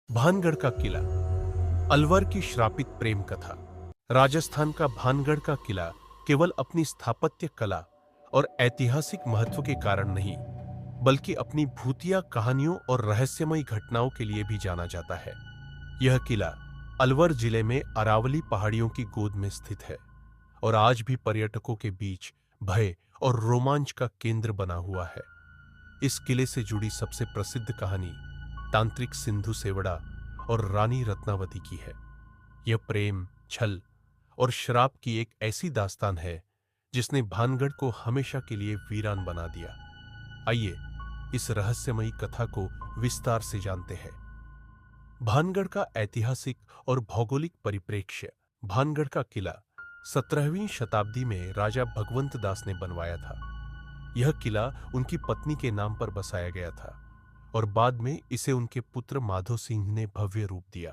भानगढ़ का किला, अलवर की श्रापित प्रेम कथा। राजस्थान का भानगढ़ का किला केवल अपनी स्थापत्य कला और ऐतिहासिक महत्व के कारण नहीं, बल्कि अपनी भूतिया कहानियों और रहस्यमयी घटनाओं के लिए भी जाना जाता है। यह किला अलवर जिले में अरावली पहाड़ियों की गोद में स्थित है और आज भी पर्यटकों के बीच भय और रोमांच का केंद्र बना हुआ है। इस किले से जुड़ी सबसे प्रसिद्ध कहानी तांत्रिक सिंधु सेवड़ा और रानी रत्नावती की है। यह प्रेम, छल और श्राप की एक ऐसी दास्तान है जिसने भानगढ़ को हमेशा के लिए वीरान बना दिया। आइए इस रहस्यमयी कथा को विस्तार से जानते हैं। भानगढ़ का ऐतिहासिक और भौगोलिक परिप्रेक्ष्य। भानगढ़ का किला 17वीं शताब्दी में राजा भगवंत दास ने बनवाया था। यह किला उनकी पत्नी के नाम पर बसाया गया था और बाद में इसे उनके पुत्र माधो सिंह ने भव्य रूप दिया।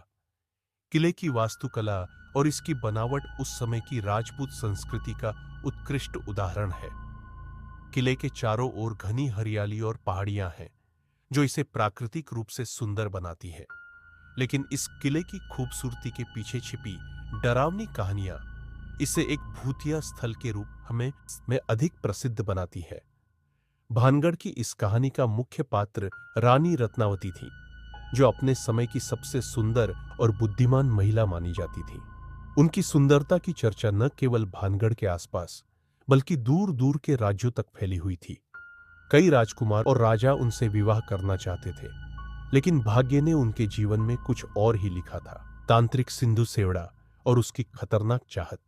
किले की वास्तुकला और इसकी बनावट उस समय की राजपूत संस्कृति का उत्कृष्ट उदाहरण है। किले के चारों ओर घनी हरियाली और पहाड़ियां हैं जो इसे प्राकृतिक रूप से सुंदर बनाती है। लेकिन इस किले की खूबसूरती के पीछे छिपी डरावनी कहानियां इसे एक भूतिया स्थल के रूप में अधिक प्रसिद्ध बनाती है। भानगढ़ की इस कहानी का मुख्य पात्र रानी रत्नावती थी, जो अपने समय की सबसे सुंदर और बुद्धिमान महिला मानी जाती थी। उनकी सुंदरता की चर्चा न केवल भानगढ़ के आसपास बल्कि दूर दूर के राज्यों तक फैली हुई थी। कई राजकुमार और राजा उनसे विवाह करना चाहते थे, लेकिन भाग्य ने उनके जीवन में कुछ और ही लिखा था। तांत्रिक सिंधु सेवड़ा और उसकी खतरनाक चाहत।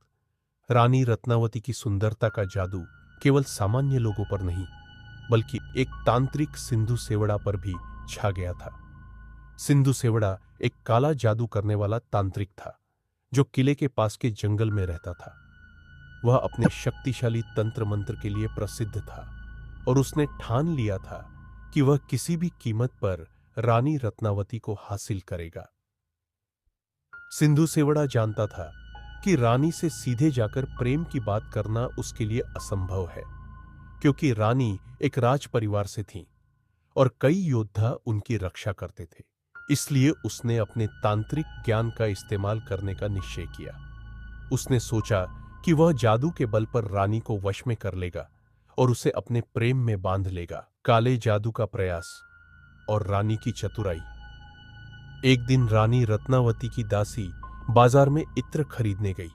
रानी रत्नावती की सुंदरता का जादू केवल सामान्य लोगों पर नहीं, बल्कि एक तांत्रिक सिंधु सेवड़ा पर भी छा गया था। सिंधु सेवड़ा एक काला जादू करने वाला तांत्रिक था जो किले के पास के जंगल में रहता था। वह अपने शक्तिशाली तंत्र मंत्र के लिए प्रसिद्ध था और उसने ठान लिया था कि वह किसी भी कीमत पर रानी रत्नावती को हासिल करेगा। सिंधु सेवड़ा जानता था कि रानी से सीधे जाकर प्रेम की बात करना उसके लिए असंभव है, क्योंकि रानी एक राज परिवार से थी और कई योद्धा उनकी रक्षा करते थे। इसलिए उसने अपने तांत्रिक ज्ञान का इस्तेमाल करने का निश्चय किया। उसने सोचा कि वह जादू के बल पर रानी को वश में कर लेगा और उसे अपने प्रेम में बांध लेगा। काले जादू का प्रयास और रानी की चतुराई। एक दिन रानी रत्नावती की दासी बाजार में इत्र खरीदने गई।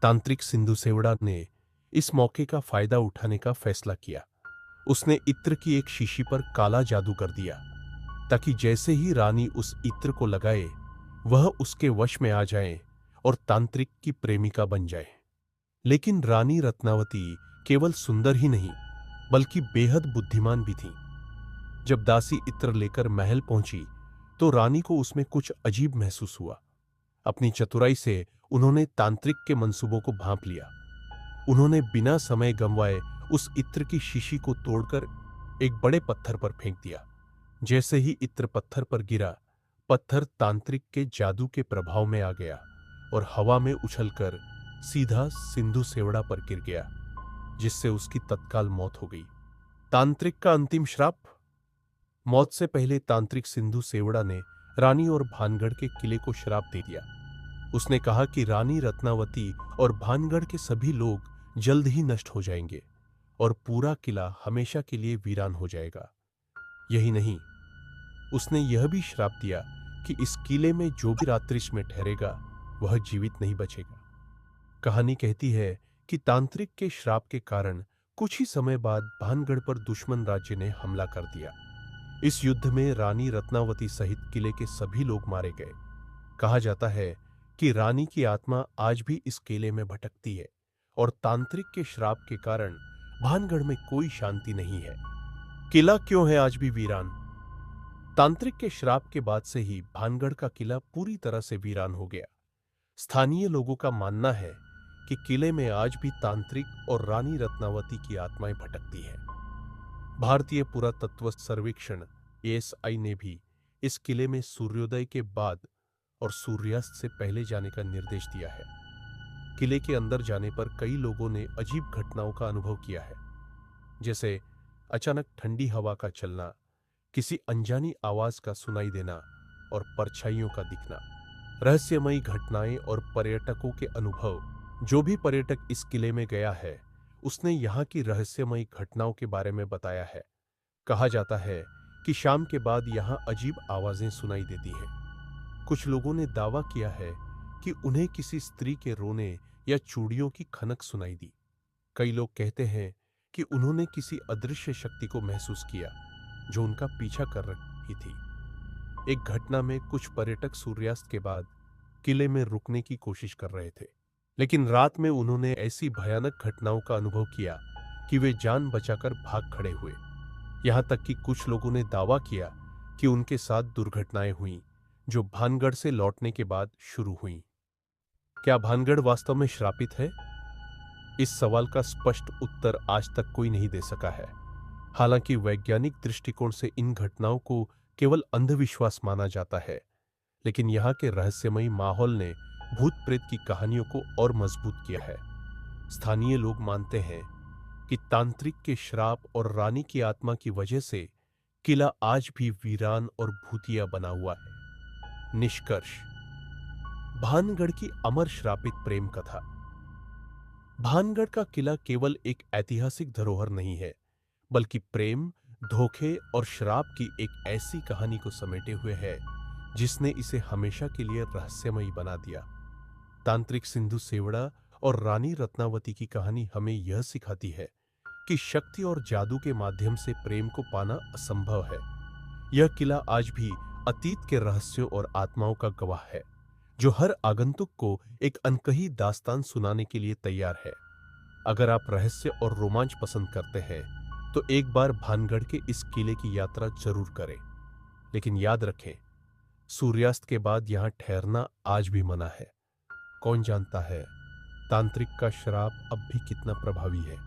तांत्रिक सिंधु सेवड़ा ने इस मौके का फायदा उठाने का फैसला किया। उसने इत्र की एक शीशी पर काला जादू कर दिया ताकि जैसे ही रानी उस इत्र को लगाए वह उसके वश में आ जाए और तांत्रिक की प्रेमिका बन जाए। लेकिन रानी रत्नावती केवल सुंदर ही नहीं बल्कि बेहद बुद्धिमान भी थी। जब दासी इत्र लेकर महल पहुंची तो रानी को उसमें कुछ अजीब महसूस हुआ। अपनी चतुराई से उन्होंने तांत्रिक के मंसूबों को भांप लिया। उन्होंने बिना समय गंवाए उस इत्र की शीशी को तोड़कर एक बड़े पत्थर पर फेंक दिया। जैसे ही इत्र पत्थर पर गिरा, पत्थर तांत्रिक के जादू के प्रभाव में आ गया और हवा में उछलकर सीधा सिंधु सेवड़ा पर गिर गया, जिससे उसकी तत्काल मौत हो गई। तांत्रिक का अंतिम श्राप। मौत से पहले तांत्रिक सिंधु सेवड़ा ने रानी और भानगढ़ के किले को श्राप दे दिया। उसने कहा कि रानी रत्नावती और भानगढ़ के सभी लोग जल्द ही नष्ट हो जाएंगे और पूरा किला हमेशा के लिए वीरान हो जाएगा। यही नहीं, उसने यह भी श्राप दिया कि इस किले में जो भी रात्रिश में ठहरेगा वह जीवित नहीं बचेगा। कहानी कहती है कि तांत्रिक के श्राप के कारण कुछ ही समय बाद भानगढ़ पर दुश्मन राज्य ने हमला कर दिया। इस युद्ध में रानी रत्नावती सहित किले के सभी लोग मारे गए। कहा जाता है कि रानी की आत्मा आज भी इस किले में भटकती है और तांत्रिक के श्राप के कारण भानगढ़ में कोई शांति नहीं है। किला क्यों है आज भी वीरान? तांत्रिक के श्राप के बाद से ही भानगढ़ का किला पूरी तरह से वीरान हो गया। स्थानीय लोगों का मानना है कि किले में आज भी तांत्रिक और रानी रत्नावती की आत्माएं भटकती हैं। भारतीय पुरातत्व सर्वेक्षण ASI ने भी इस किले में सूर्योदय के बाद और सूर्यास्त से पहले जाने का निर्देश दिया है। किले के अंदर जाने पर कई लोगों ने अजीब घटनाओं का अनुभव किया है, जैसे अचानक ठंडी हवा का चलना, किसी अनजानी आवाज का सुनाई देना और परछाइयों का दिखना, रहस्यमयी घटनाएं और पर्यटकों के अनुभव। जो भी पर्यटक इस किले में गया है उसने यहाँ की रहस्यमयी घटनाओं के बारे में बताया है। कहा जाता है कि शाम के बाद यहाँ अजीब आवाजें सुनाई देती हैं। कुछ लोगों ने दावा किया है कि उन्हें किसी स्त्री के रोने या चूड़ियों की खनक सुनाई दी। कई लोग कहते हैं कि उन्होंने किसी अदृश्य शक्ति को महसूस किया जो उनका पीछा कर रही थी। एक घटना में कुछ पर्यटक सूर्यास्त के बाद किले में रुकने की कोशिश कर रहे थे, लेकिन रात में उन्होंने ऐसी भयानक घटनाओं का अनुभव किया कि वे जान बचाकर भाग खड़े हुए। यहां तक कि कुछ लोगों ने दावा किया कि उनके साथ दुर्घटनाएं हुईं जो भानगढ़ से लौटने के बाद शुरू हुईं। क्या भानगढ़ वास्तव में श्रापित है? इस सवाल का स्पष्ट उत्तर आज तक कोई नहीं दे सका है। हालांकि वैज्ञानिक दृष्टिकोण से इन घटनाओं को केवल अंधविश्वास माना जाता है, लेकिन यहाँ के रहस्यमयी माहौल ने भूत प्रेत की कहानियों को और मजबूत किया है। स्थानीय लोग मानते हैं कि तांत्रिक के श्राप और रानी की आत्मा की वजह से किला आज भी वीरान और भूतिया बना हुआ है। निष्कर्ष, भानगढ़ की अमर श्रापित प्रेम कथा। भानगढ़ का किला केवल एक ऐतिहासिक धरोहर नहीं है, बल्कि प्रेम, धोखे और श्राप की एक ऐसी कहानी को समेटे हुए है जिसने इसे हमेशा के लिए रहस्यमयी बना दिया। तांत्रिक सिंधु सेवड़ा और रानी रत्नावती की कहानी हमें यह सिखाती है कि शक्ति और जादू के माध्यम से प्रेम को पाना असंभव है। यह किला आज भी अतीत के रहस्यों और आत्माओं का गवाह है, जो हर आगंतुक को एक अनकही दास्तान सुनाने के लिए तैयार है। अगर आप रहस्य और रोमांच पसंद करते हैं तो एक बार भानगढ़ के इस किले की यात्रा जरूर करें। लेकिन याद रखें, सूर्यास्त के बाद यहां ठहरना आज भी मना है। कौन जानता है तांत्रिक का श्राप अब भी कितना प्रभावी है।